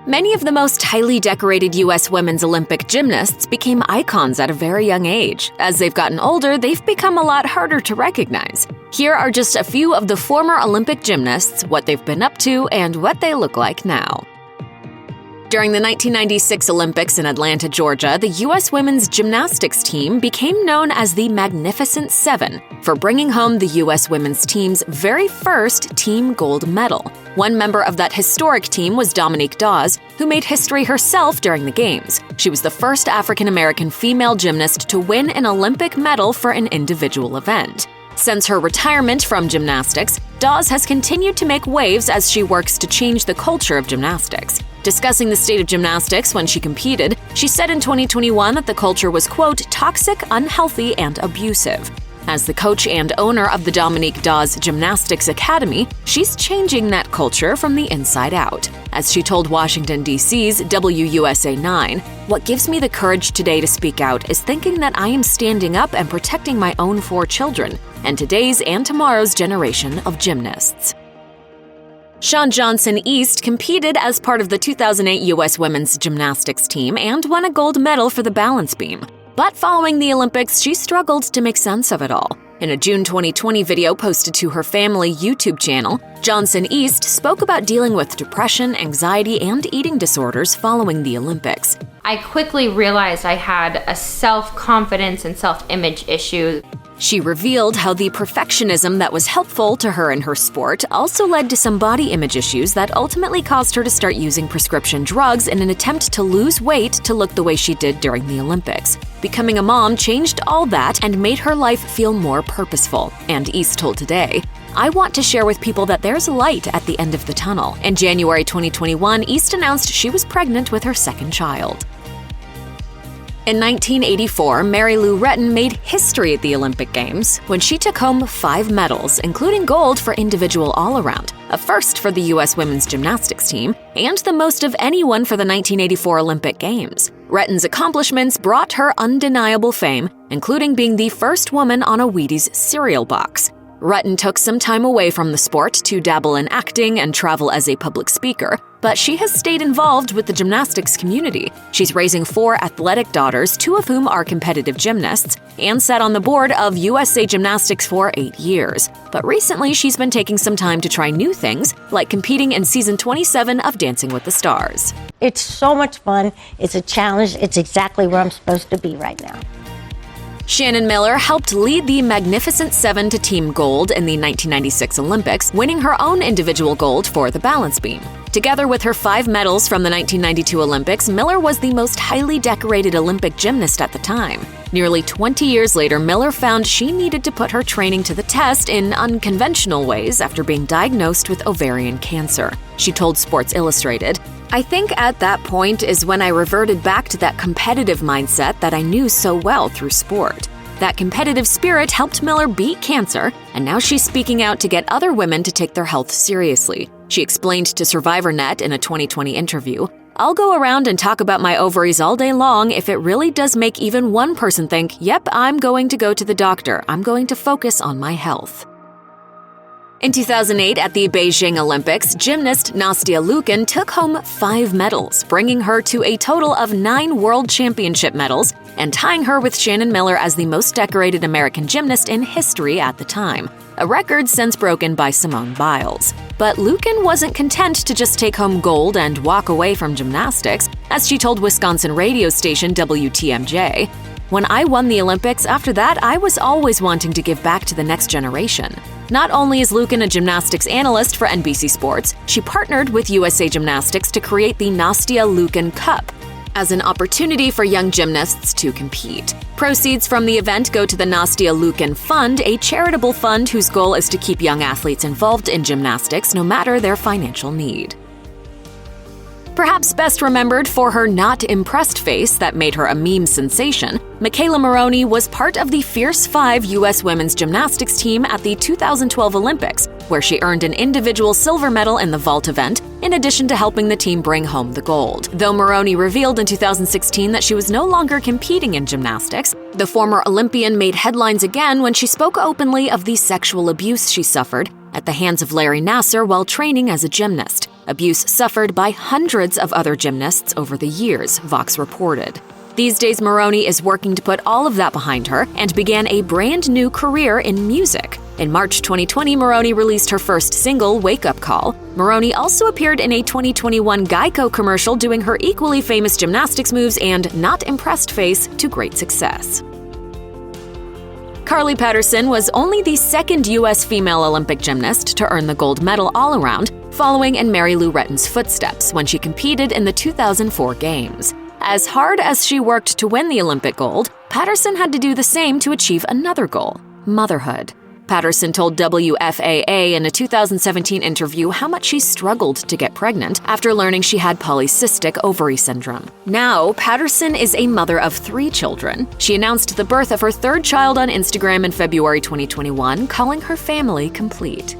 Many of the most highly decorated U.S. women's Olympic gymnasts became icons at a very young age. As they've gotten older, they've become a lot harder to recognize. Here are just a few of the former Olympic gymnasts, what they've been up to, and what they look like now. During the 1996 Olympics in Atlanta, Georgia, the U.S. women's gymnastics team became known as the Magnificent Seven for bringing home the U.S. women's team's very first team gold medal. One member of that historic team was Dominique Dawes, who made history herself during the Games. She was the first African-American female gymnast to win an Olympic medal for an individual event. Since her retirement from gymnastics, Dawes has continued to make waves as she works to change the culture of gymnastics. Discussing the state of gymnastics when she competed, she said in 2021 that the culture was, quote, toxic, unhealthy, and abusive. As the coach and owner of the Dominique Dawes Gymnastics Academy, she's changing that culture from the inside out. As she told Washington, D.C.'s WUSA 9, "What gives me the courage today to speak out is thinking that I am standing up and protecting my own 4 children and today's and tomorrow's generation of gymnasts." Shawn Johnson East competed as part of the 2008 U.S. women's gymnastics team and won a gold medal for the balance beam. But following the Olympics, she struggled to make sense of it all. In a June 2020 video posted to her family YouTube channel, Johnson East spoke about dealing with depression, anxiety, and eating disorders following the Olympics. I quickly realized I had a self-confidence and self-image issue. She revealed how the perfectionism that was helpful to her in her sport also led to some body image issues that ultimately caused her to start using prescription drugs in an attempt to lose weight to look the way she did during the Olympics. Becoming a mom changed all that and made her life feel more purposeful. And East told Today, "I want to share with people that there's light at the end of the tunnel." In January 2021, East announced she was pregnant with her second child. In 1984, Lou Retton made history at the Olympic Games when she took home 5 medals, including gold for individual all-around, a first for the U.S. women's gymnastics team, and the most of anyone for the 1984 Olympic Games. Retton's accomplishments brought her undeniable fame, including being the first woman on a Wheaties cereal box. Retton took some time away from the sport to dabble in acting and travel as a public speaker, but she has stayed involved with the gymnastics community. She's raising 4 athletic daughters, 2 of whom are competitive gymnasts, and sat on the board of USA Gymnastics for 8 years. But recently, she's been taking some time to try new things, like competing in season 27 of Dancing with the Stars. It's so much fun. It's a challenge. It's exactly where I'm supposed to be right now. Shannon Miller helped lead the Magnificent Seven to team gold in the 1996 Olympics, winning her own individual gold for the balance beam. Together with her 5 medals from the 1992 Olympics, Miller was the most highly decorated Olympic gymnast at the time. Nearly 20 years later, Miller found she needed to put her training to the test in unconventional ways after being diagnosed with ovarian cancer. She told Sports Illustrated, "I think at that point is when I reverted back to that competitive mindset that I knew so well through sport. That competitive spirit helped Miller beat cancer, and now she's speaking out to get other women to take their health seriously." She explained to SurvivorNet in a 2020 interview, "I'll go around and talk about my ovaries all day long if it really does make even one person think, yep, I'm going to go to the doctor. I'm going to focus on my health." In 2008, at the Beijing Olympics, gymnast Nastia Liukin took home 5 medals, bringing her to a total of 9 World Championship medals and tying her with Shannon Miller as the most decorated American gymnast in history at the time, a record since broken by Simone Biles. But Liukin wasn't content to just take home gold and walk away from gymnastics, as she told Wisconsin radio station WTMJ. "When I won the Olympics, after that, I was always wanting to give back to the next generation." Not only is Liukin a gymnastics analyst for NBC Sports, she partnered with USA Gymnastics to create the Nastia Liukin Cup as an opportunity for young gymnasts to compete. Proceeds from the event go to the Nastia Liukin Fund, a charitable fund whose goal is to keep young athletes involved in gymnastics no matter their financial need. Perhaps best remembered for her not impressed face that made her a meme sensation, McKayla Maroney was part of the Fierce 5 U.S. women's gymnastics team at the 2012 Olympics, where she earned an individual silver medal in the vault event, in addition to helping the team bring home the gold. Though Maroney revealed in 2016 that she was no longer competing in gymnastics, the former Olympian made headlines again when she spoke openly of the sexual abuse she suffered at the hands of Larry Nassar while training as a gymnast, abuse suffered by hundreds of other gymnasts over the years, Vox reported. These days, Maroney is working to put all of that behind her and began a brand new career in music. In March 2020, Maroney released her first single, Wake Up Call. Maroney also appeared in a 2021 Geico commercial doing her equally famous gymnastics moves and not impressed face to great success. Carly Patterson was only the second U.S. female Olympic gymnast to earn the gold medal all-around, following in Mary Lou Retton's footsteps when she competed in the 2004 Games. As hard as she worked to win the Olympic gold, Patterson had to do the same to achieve another goal: motherhood. Patterson told WFAA in a 2017 interview how much she struggled to get pregnant after learning she had polycystic ovary syndrome. Now, Patterson is a mother of 3 children. She announced the birth of her 3rd child on Instagram in February 2021, calling her family complete.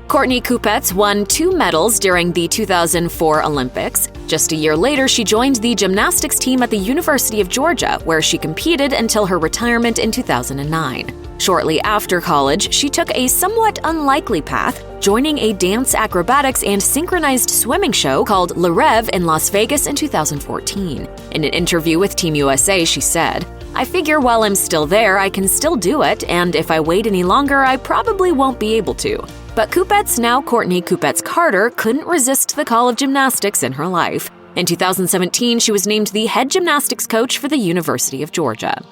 Courtney Kupets won 2 medals during the 2004 Olympics. Just a year later, she joined the gymnastics team at the University of Georgia, where she competed until her retirement in 2009. Shortly after college, she took a somewhat unlikely path, joining a dance, acrobatics, and synchronized swimming show called Le Rêve in Las Vegas in 2014. In an interview with Team USA, she said, "I figure while I'm still there, I can still do it, and if I wait any longer, I probably won't be able to." But Kupets, now Courtney Kupets Carter, couldn't resist the call of gymnastics in her life. In 2017, she was named the head gymnastics coach for the University of Georgia.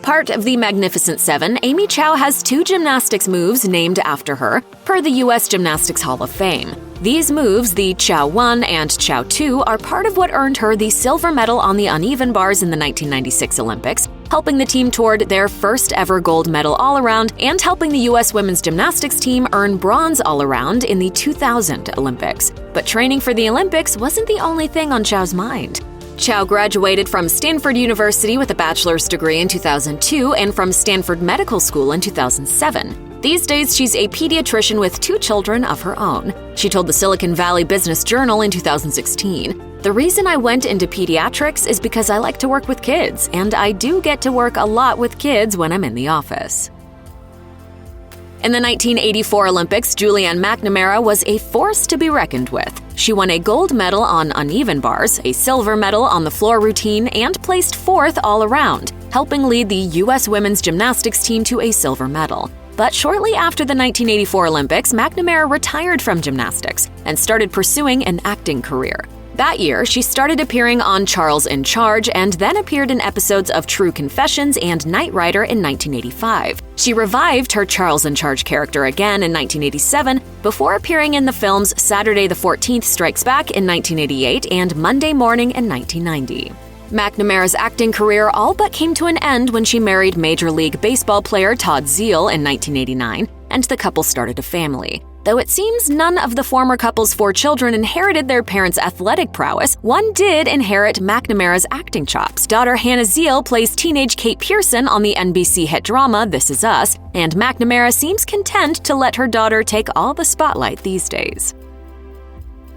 Part of the Magnificent Seven, Amy Chow has 2 gymnastics moves named after her, per the U.S. Gymnastics Hall of Fame. These moves, the Chow 1 and Chow 2, are part of what earned her the silver medal on the uneven bars in the 1996 Olympics, helping the team toward their first ever gold medal all-around and helping the U.S. women's gymnastics team earn bronze all-around in the 2000 Olympics. But training for the Olympics wasn't the only thing on Chow's mind. Chow graduated from Stanford University with a bachelor's degree in 2002 and from Stanford Medical School in 2007. These days, she's a pediatrician with 2 children of her own. She told the Silicon Valley Business Journal in 2016, "The reason I went into pediatrics is because I like to work with kids, and I do get to work a lot with kids when I'm in the office." In the 1984 Olympics, Julianne McNamara was a force to be reckoned with. She won a gold medal on uneven bars, a silver medal on the floor routine, and placed 4th all around, helping lead the U.S. women's gymnastics team to a silver medal. But shortly after the 1984 Olympics, McNamara retired from gymnastics and started pursuing an acting career. That year, she started appearing on Charles in Charge and then appeared in episodes of True Confessions and Knight Rider in 1985. She revived her Charles in Charge character again in 1987 before appearing in the films Saturday the 14th Strikes Back in 1988 and Monday Morning in 1990. McNamara's acting career all but came to an end when she married Major League Baseball player Todd Zeile in 1989, and the couple started a family. Though it seems none of the former couple's 4 children inherited their parents' athletic prowess, one did inherit McNamara's acting chops. Daughter Hannah Zeile plays teenage Kate Pearson on the NBC hit drama This Is Us, and McNamara seems content to let her daughter take all the spotlight these days.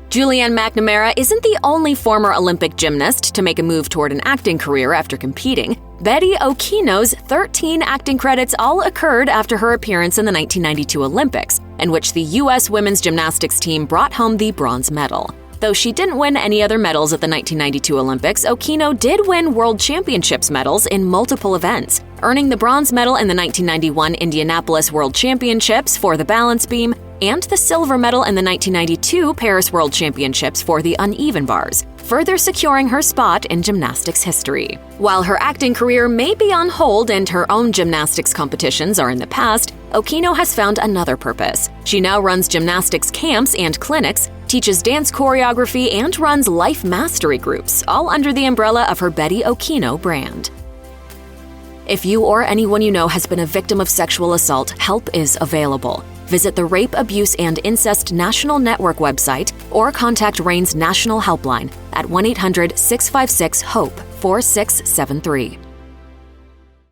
Julianne McNamara isn't the only former Olympic gymnast to make a move toward an acting career after competing. Betty Okino's 13 acting credits all occurred after her appearance in the 1992 Olympics, in which the U.S. women's gymnastics team brought home the bronze medal. Though she didn't win any other medals at the 1992 Olympics, Okino did win World Championships medals in multiple events, earning the bronze medal in the 1991 Indianapolis World Championships for the balance beam and the silver medal in the 1992 Paris World Championships for the uneven bars, further securing her spot in gymnastics history. While her acting career may be on hold and her own gymnastics competitions are in the past, Okino has found another purpose. She now runs gymnastics camps and clinics, teaches dance choreography, and runs life mastery groups, all under the umbrella of her Betty Okino brand. If you or anyone you know has been a victim of sexual assault, help is available. Visit the Rape, Abuse, and Incest National Network website or contact RAIN's National Helpline at 1-800-656-HOPE 4673.